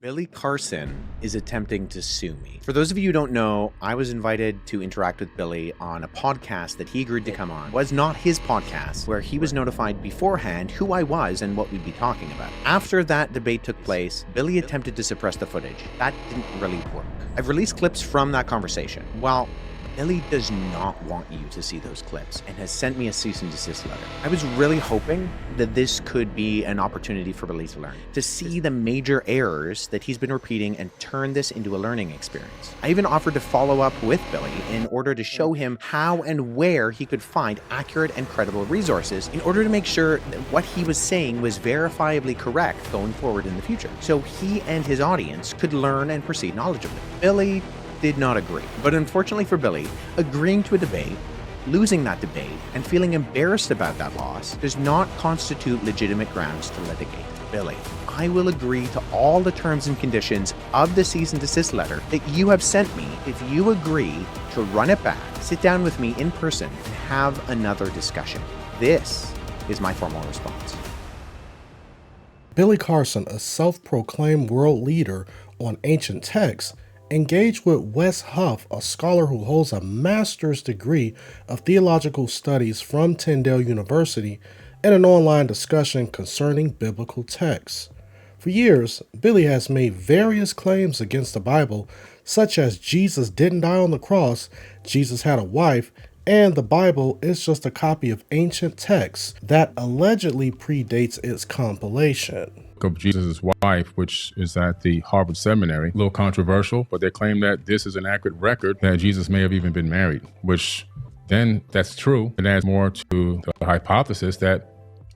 Billy Carson is attempting to sue me. For those of you who don't know, I was invited to interact with Billy on a podcast that he agreed to come on. It was not his podcast, where he was notified beforehand who I was and what we'd be talking about. After that debate took place, Billy attempted to suppress the footage. That didn't really work. I've released clips from that conversation. Well, Billy does not want you to see those clips and has sent me a cease and desist letter. I was really hoping that this could be an opportunity for Billy to learn, to see the major errors that he's been repeating and turn this into a learning experience. I even offered to follow up with Billy in order to show him how and where he could find accurate and credible resources in order to make sure that what he was saying was verifiably correct going forward in the future, so he and his audience could learn and proceed knowledgeably. Billy did not agree. But unfortunately for Billy, agreeing to a debate, losing that debate, and feeling embarrassed about that loss does not constitute legitimate grounds to litigate. Billy, I will agree to all the terms and conditions of the cease and desist letter that you have sent me if you agree to run it back, sit down with me in person, and have another discussion. This is my formal response. Billy Carson, a self-proclaimed world leader on ancient texts, engaged with Wes Huff, a scholar who holds a master's degree of theological studies from Tyndale University, in an online discussion concerning biblical texts. For years, Billy has made various claims against the Bible, such as Jesus didn't die on the cross, Jesus had a wife, and the Bible is just a copy of ancient texts that allegedly predates its compilation. Of Jesus' wife, which is at the Harvard Seminary. A little controversial, but they claim that this is an accurate record that Jesus may have even been married, which then that's true. It adds more to the hypothesis that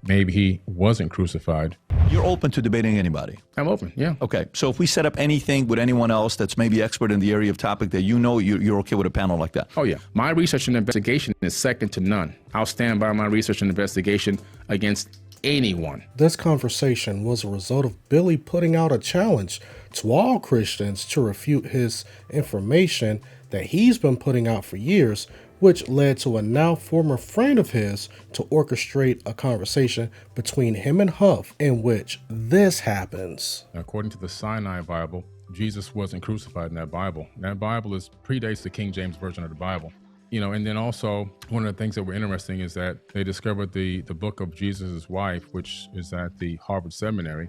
maybe he wasn't crucified. You're open to debating anybody? I'm open, yeah. Okay, so if we set up anything with anyone else that's maybe expert in the area of topic that you know, you're okay with a panel like that? Oh yeah, my research and investigation is second to none. I'll stand by my research and investigation against anyone. This conversation was a result of Billy putting out a challenge to all Christians to refute his information that he's been putting out for years, which led to a now former friend of his to orchestrate a conversation between him and Huff in which this happens. According to the Sinai Bible, Jesus wasn't crucified in that Bible. That Bible predates the King James Version of the Bible. You know, and then also one of the things that were interesting is that they discovered the book of Jesus' wife, which is at the Harvard Seminary,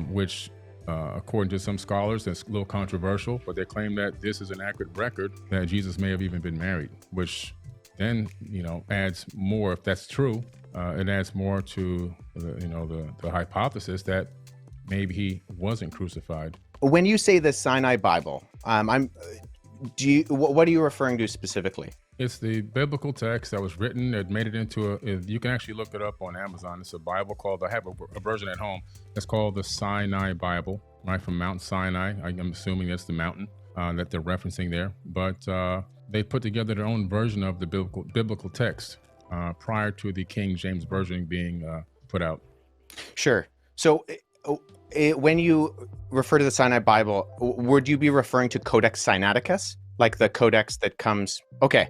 which according to some scholars, that's a little controversial, but they claim that this is an accurate record that Jesus may have even been married, which then, you know, adds more, if that's true, it adds more to the hypothesis that maybe he wasn't crucified. When you say the Sinai Bible, what are you referring to specifically? It's the biblical text that was written. It made it into you can actually look it up on Amazon. It's a Bible called, I have a version at home. It's called the Sinai Bible, right, from Mount Sinai. I'm assuming that's the mountain that they're referencing there. But they put together their own version of the biblical text prior to the King James Version being put out. Sure. So when you refer to the Sinai Bible, would you be referring to Codex Sinaiticus? Like the codex that comes. Okay.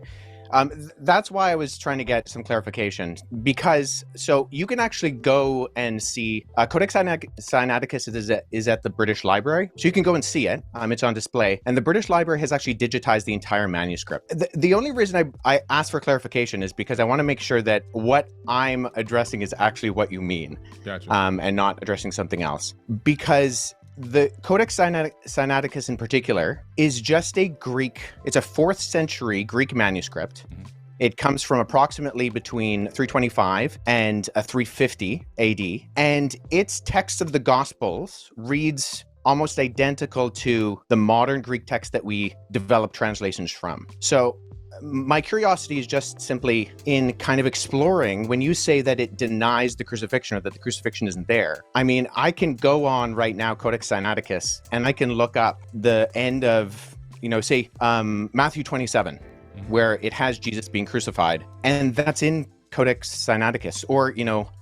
That's why I was trying to get some clarification, because so you can actually go and see Codex Sinaiticus is at the British Library. So you can go and see it. It's on display. And the British Library has actually digitized the entire manuscript. The only reason I asked for clarification is because I want to make sure that what I'm addressing is actually what you mean. Gotcha. And not addressing something else. Because the Codex Sinaiticus in particular is just it's a 4th century Greek manuscript. Mm-hmm. It comes from approximately between 325 and 350 AD. And its text of the Gospels reads almost identical to the modern Greek text that we develop translations from. So my curiosity is just simply in kind of exploring when you say that it denies the crucifixion or that the crucifixion isn't there. I mean, I can go on right now, Codex Sinaiticus, and I can look up the end of, say Matthew 27, where it has Jesus being crucified. And that's in Codex Sinaiticus, or,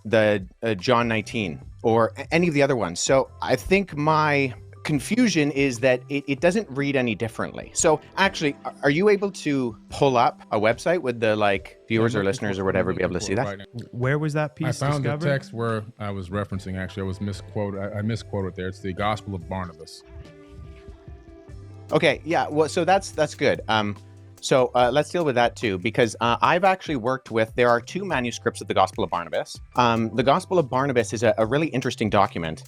the John 19, or any of the other ones. So I think my confusion is that it doesn't read any differently. So actually, are you able to pull up a website with the viewers or listeners or whatever be able to see that? Right now. Where was that piece I found discovered? the text where I was referencing. Actually, I was misquoted. I misquoted there. It's the Gospel of Barnabas. Okay, yeah. Well, so that's good. So let's deal with that too, because I've actually worked with. There are two manuscripts of the Gospel of Barnabas. The Gospel of Barnabas is a really interesting document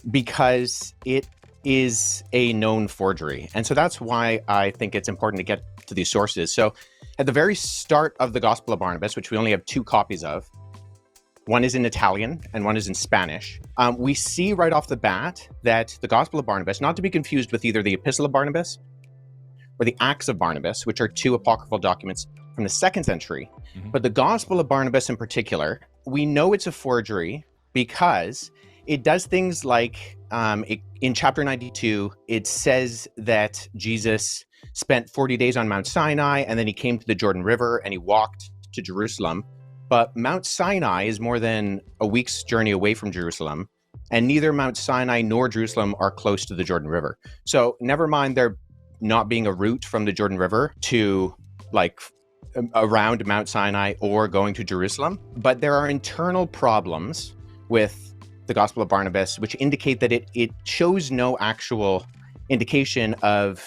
because it is a known forgery, and so that's why I think it's important to get to these sources. So, at the very start of the Gospel of Barnabas, which we only have two copies of, one is in Italian and one is in Spanish. We see right off the bat that the Gospel of Barnabas, not to be confused with either the Epistle of Barnabas or the Acts of Barnabas, which are two apocryphal documents from the 2nd century, but the Gospel of Barnabas in particular, we know it's a forgery because it does things like in chapter 92, it says that Jesus spent 40 days on Mount Sinai, and then he came to the Jordan River and he walked to Jerusalem. But Mount Sinai is more than a week's journey away from Jerusalem, and neither Mount Sinai nor Jerusalem are close to the Jordan River. So never mind there not being a route from the Jordan River to around Mount Sinai or going to Jerusalem, but there are internal problems with the Gospel of Barnabas, which indicate that it shows no actual indication of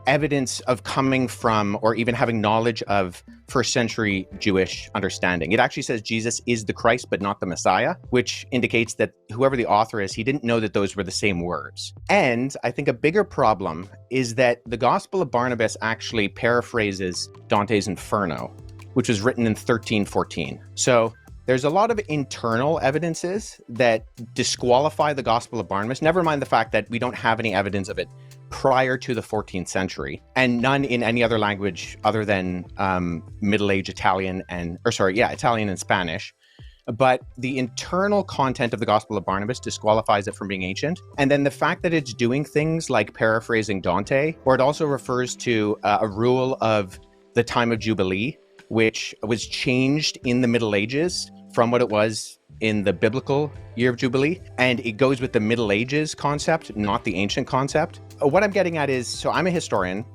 evidence of coming from or even having knowledge of 1st century Jewish understanding. It actually says Jesus is the Christ, but not the Messiah, which indicates that whoever the author is, he didn't know that those were the same words. And I think a bigger problem is that the Gospel of Barnabas actually paraphrases Dante's Inferno, which was written in 1314. So there's a lot of internal evidences that disqualify the Gospel of Barnabas, never mind the fact that we don't have any evidence of it prior to the 14th century, and none in any other language other than Middle Age Italian Italian and Spanish. But the internal content of the Gospel of Barnabas disqualifies it from being ancient. And then the fact that it's doing things like paraphrasing Dante, or it also refers to a rule of the time of Jubilee, which was changed in the Middle Ages from what it was in the biblical year of Jubilee. And it goes with the Middle Ages concept, not the ancient concept. What I'm getting at is, so I'm a historian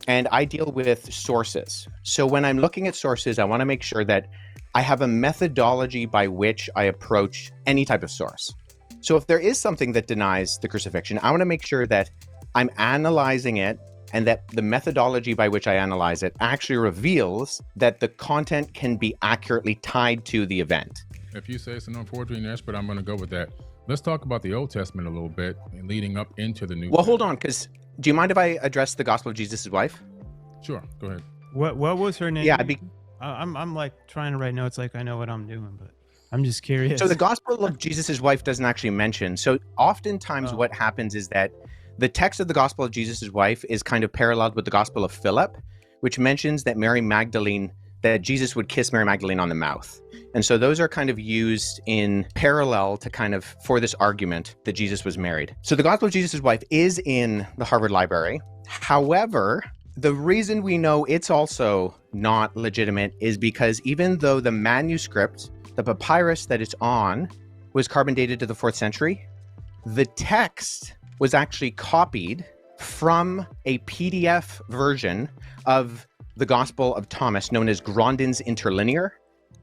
and I deal with sources. So when I'm looking at sources, I want to make sure that I have a methodology by which I approach any type of source. So if there is something that denies the crucifixion, I want to make sure that I'm analyzing it and that the methodology by which I analyze it actually reveals that the content can be accurately tied to the event. If you say it's a known forgery and you're expert, I'm going to go with that. Let's talk about the Old Testament a little bit and leading up into the New Well, Testament. hold on, because do you mind if I address the Gospel of Jesus' wife? Sure, go ahead. What was her name? Yeah, I'm like trying to write notes like I know what I'm doing, but I'm just curious. So the Gospel of Jesus' wife doesn't actually mention. So oftentimes what happens is that the text of the Gospel of Jesus' wife is kind of paralleled with the Gospel of Philip, which mentions that that Jesus would kiss Mary Magdalene on the mouth. And so those are kind of used in parallel to kind of for this argument that Jesus was married. So the Gospel of Jesus' wife is in the Harvard Library. However, the reason we know it's also not legitimate is because even though the manuscript, the papyrus that it's on, was carbon dated to the 4th century, the text was actually copied from a PDF version of the Gospel of Thomas known as Grandin's Interlinear.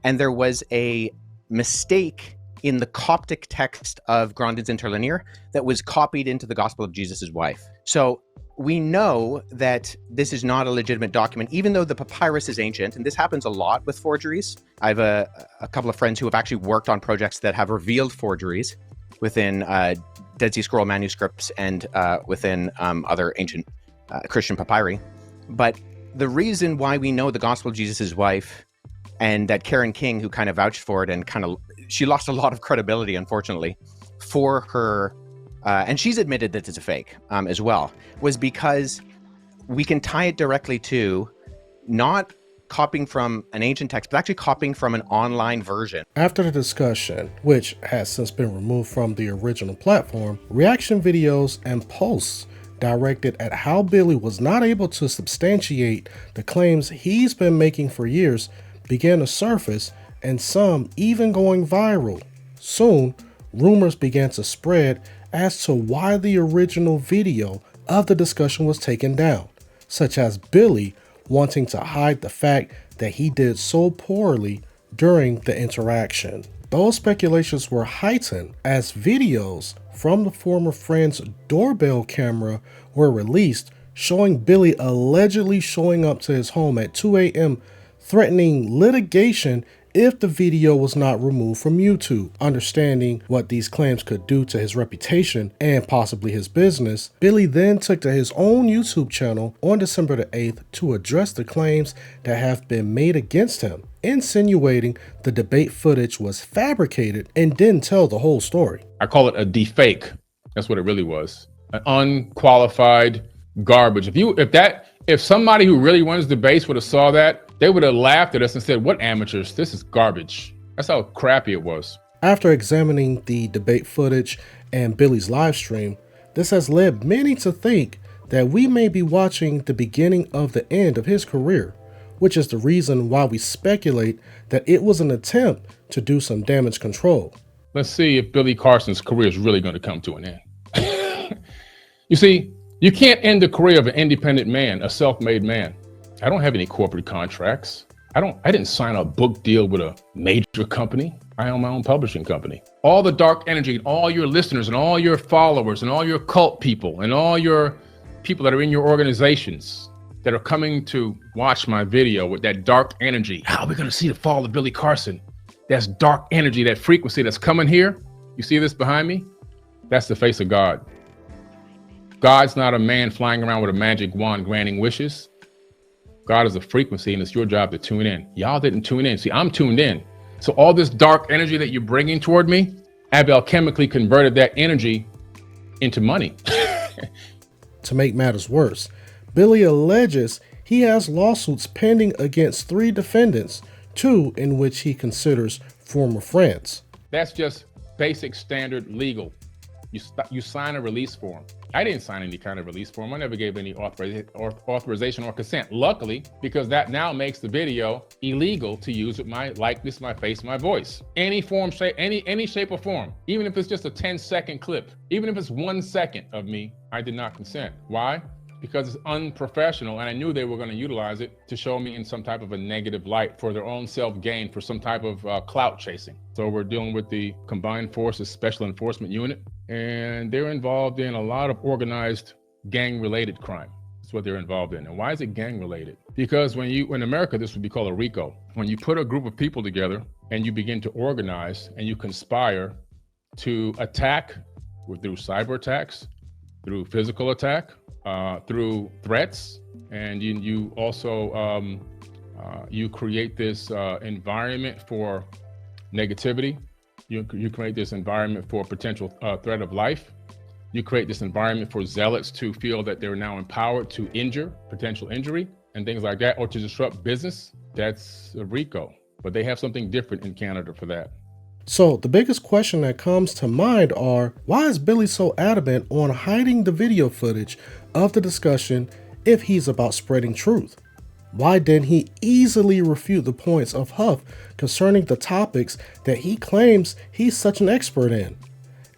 And there was a mistake in the Coptic text of Grandin's Interlinear that was copied into the Gospel of Jesus' wife. So we know that this is not a legitimate document, even though the papyrus is ancient, and this happens a lot with forgeries. I have a couple of friends who have actually worked on projects that have revealed forgeries within Dead Sea Scroll manuscripts and within other ancient Christian papyri. But the reason why we know the Gospel of Jesus' wife and that Karen King, who kind of vouched for it and she lost a lot of credibility, unfortunately, for her, and she's admitted that it's a fake as well, was because we can tie it directly to not copying from an ancient text, but actually copying from an online version. After the discussion, which has since been removed from the original platform, reaction videos and posts directed at how Billy was not able to substantiate the claims he's been making for years began to surface, and some even going viral. Soon, rumors began to spread as to why the original video of the discussion was taken down, such as Billy wanting to hide the fact that he did so poorly during the interaction. Those speculations were heightened as videos from the former friend's doorbell camera were released showing Billy allegedly showing up to his home at 2 a.m. threatening litigation if the video was not removed from YouTube. Understanding what these claims could do to his reputation and possibly his business, Billy then took to his own YouTube channel on December the 8th to address the claims that have been made against him, insinuating the debate footage was fabricated and didn't tell the whole story. I call it a defake. That's what it really was. An unqualified garbage. If somebody who really runs debates would have saw that, they would have laughed at us and said, "What amateurs? This is garbage." That's how crappy it was. After examining the debate footage and Billy's live stream, this has led many to think that we may be watching the beginning of the end of his career, which is the reason why we speculate that it was an attempt to do some damage control. Let's see if Billy Carson's career is really going to come to an end. You see, you can't end the career of an independent man, a self-made man. I don't have any corporate contracts. I didn't sign a book deal with a major company. I own my own publishing company. All the dark energy, all your listeners and all your followers and all your cult people and all your people that are in your organizations that are coming to watch my video with that dark energy. How are we going to see the fall of Billy Carson? That's dark energy, that frequency that's coming here. You see this behind me? That's the face of God. God's not a man flying around with a magic wand granting wishes. God is a frequency, and it's your job to tune in. Y'all didn't tune in. See, I'm tuned in. So all this dark energy that you're bringing toward me, I've alchemically converted that energy into money. To make matters worse, Billy alleges he has lawsuits pending against 3 defendants, 2 in which he considers former friends. That's just basic standard legal. You sign a release form. I didn't sign any kind of release form. I never gave any authorization or consent. Luckily, because that now makes the video illegal to use with my likeness, my face, my voice. Any form, shape, any shape or form. Even if it's just a 10-second clip, even if it's 1 second of me, I did not consent. Why? Because it's unprofessional, and I knew they were going to utilize it to show me in some type of a negative light for their own self-gain, for some type of clout chasing. So we're dealing with the Combined Forces Special Enforcement Unit, and they're involved in a lot of organized gang-related crime. That's what they're involved in. And why is it gang-related? Because in America, this would be called a RICO. When you put a group of people together and you begin to organize and you conspire to attack through cyber attacks, through physical attack, through threats, and you also you create this environment for negativity. You create this environment for potential threat of life. You create this environment for zealots to feel that they're now empowered to injure, potential injury, and things like that, or to disrupt business. That's a RICO, but they have something different in Canada for that. So the biggest question that comes to mind are, why is Billy so adamant on hiding the video footage of the discussion if he's about spreading truth? Why didn't he easily refute the points of Huff concerning the topics that he claims he's such an expert in?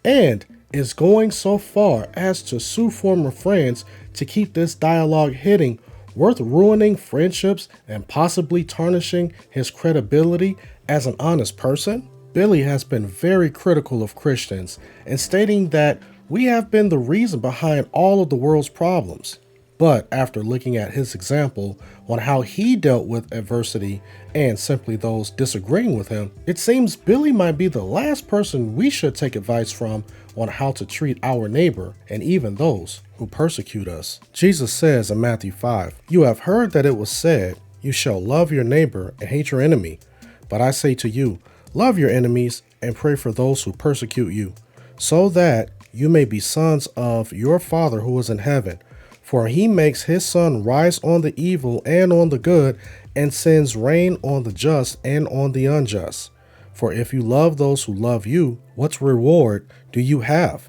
And is going so far as to sue former friends to keep this dialogue hitting worth ruining friendships and possibly tarnishing his credibility as an honest person? Billy has been very critical of Christians and stating that we have been the reason behind all of the world's problems. But after looking at his example on how he dealt with adversity and simply those disagreeing with him, it seems Billy might be the last person we should take advice from on how to treat our neighbor and even those who persecute us. Jesus says in Matthew 5, "You have heard that it was said, 'You shall love your neighbor and hate your enemy.' But I say to you, love your enemies and pray for those who persecute you, so that you may be sons of your Father who is in heaven. For he makes his sun rise on the evil and on the good, and sends rain on the just and on the unjust. For if you love those who love you, what reward do you have?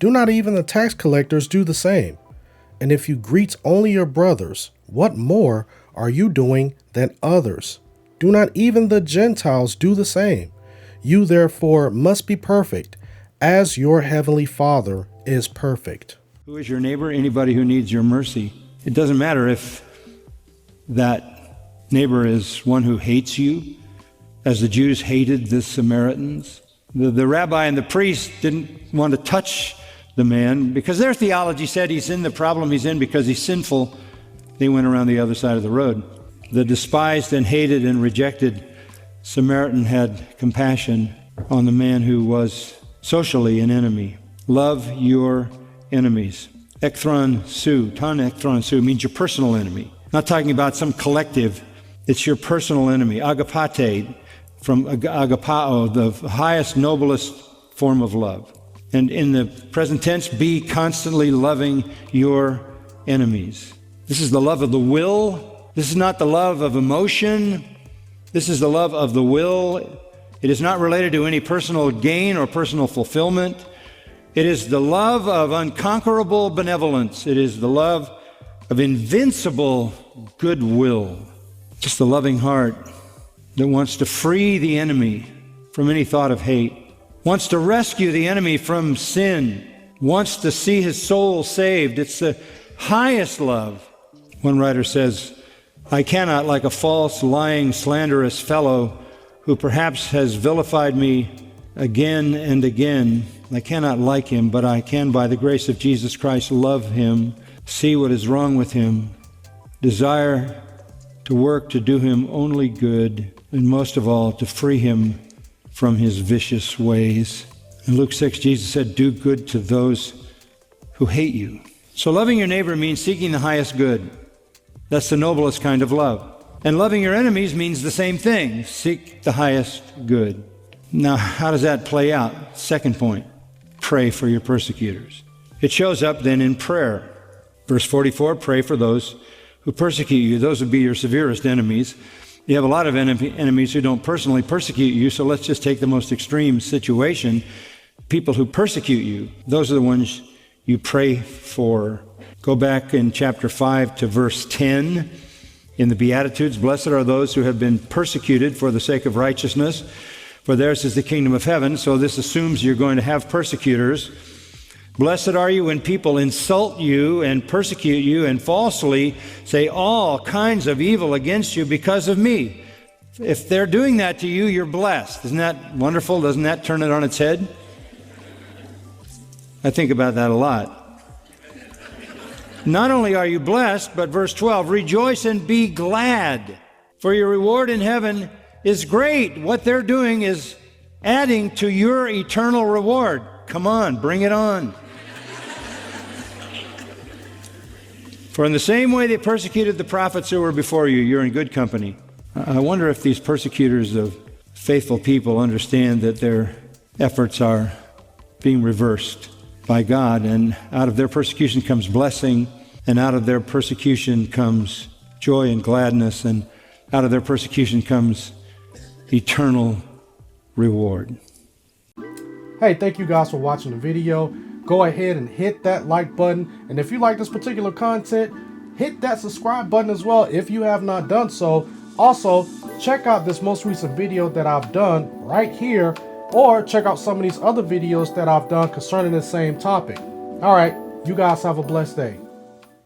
Do not even the tax collectors do the same? And if you greet only your brothers, what more are you doing than others? Do not even the Gentiles do the same? You therefore must be perfect, as your heavenly Father is perfect. Who is your neighbor? Anybody who needs your mercy. It doesn't matter if that neighbor is one who hates you, as the Jews hated the Samaritans. The rabbi and the priest didn't want to touch the man because their theology said he's in the problem he's in because he's sinful. They went around the other side of the road. The despised and hated and rejected Samaritan had compassion on the man who was socially an enemy. Love your enemies. Ekthron su, ton ekthron su means your personal enemy. Not talking about some collective. It's your personal enemy. Agapate, from agapao, the highest, noblest form of love. And in the present tense, be constantly loving your enemies. This is the love of the will. This is not the love of emotion. This is the love of the will. It is not related to any personal gain or personal fulfillment. It is the love of unconquerable benevolence. It is the love of invincible goodwill. Just the loving heart that wants to free the enemy from any thought of hate, wants to rescue the enemy from sin, wants to see his soul saved. It's the highest love. One writer says, I cannot, like a false, lying, slanderous fellow who perhaps has vilified me again and again, I cannot like him, but I can, by the grace of Jesus Christ, love him, see what is wrong with him, desire to work to do him only good, and most of all, to free him from his vicious ways. In Luke 6, Jesus said, do good to those who hate you. So loving your neighbor means seeking the highest good. That's the noblest kind of love. And loving your enemies means the same thing. Seek the highest good. Now, how does that play out? Second point, pray for your persecutors. It shows up then in prayer. Verse 44, pray for those who persecute you. Those would be your severest enemies. You have a lot of enemies who don't personally persecute you, so let's just take the most extreme situation. People who persecute you, those are the ones you pray for. Go back in chapter 5 to verse 10. In the Beatitudes, blessed are those who have been persecuted for the sake of righteousness, for theirs is the kingdom of heaven. So this assumes you're going to have persecutors. Blessed are you when people insult you and persecute you and falsely say all kinds of evil against you because of me. If they're doing that to you, you're blessed. Isn't that wonderful? Doesn't that turn it on its head? I think about that a lot. Not only are you blessed, but verse 12, rejoice and be glad, for your reward in heaven is great. What they're doing is adding to your eternal reward. Come on, bring it on. For in the same way they persecuted the prophets who were before you, you're in good company. I wonder if these persecutors of faithful people understand that their efforts are being reversed by God, and out of their persecution comes blessing, and out of their persecution comes joy and gladness, and out of their persecution comes eternal reward. Hey, thank you guys for watching the video. Go ahead and hit that like button, and if you like this particular content, hit that subscribe button as well if you have not done so. Also, check out this most recent video that I've done right here, or check out some of these other videos that I've done concerning the same topic. All right, you guys have a blessed day.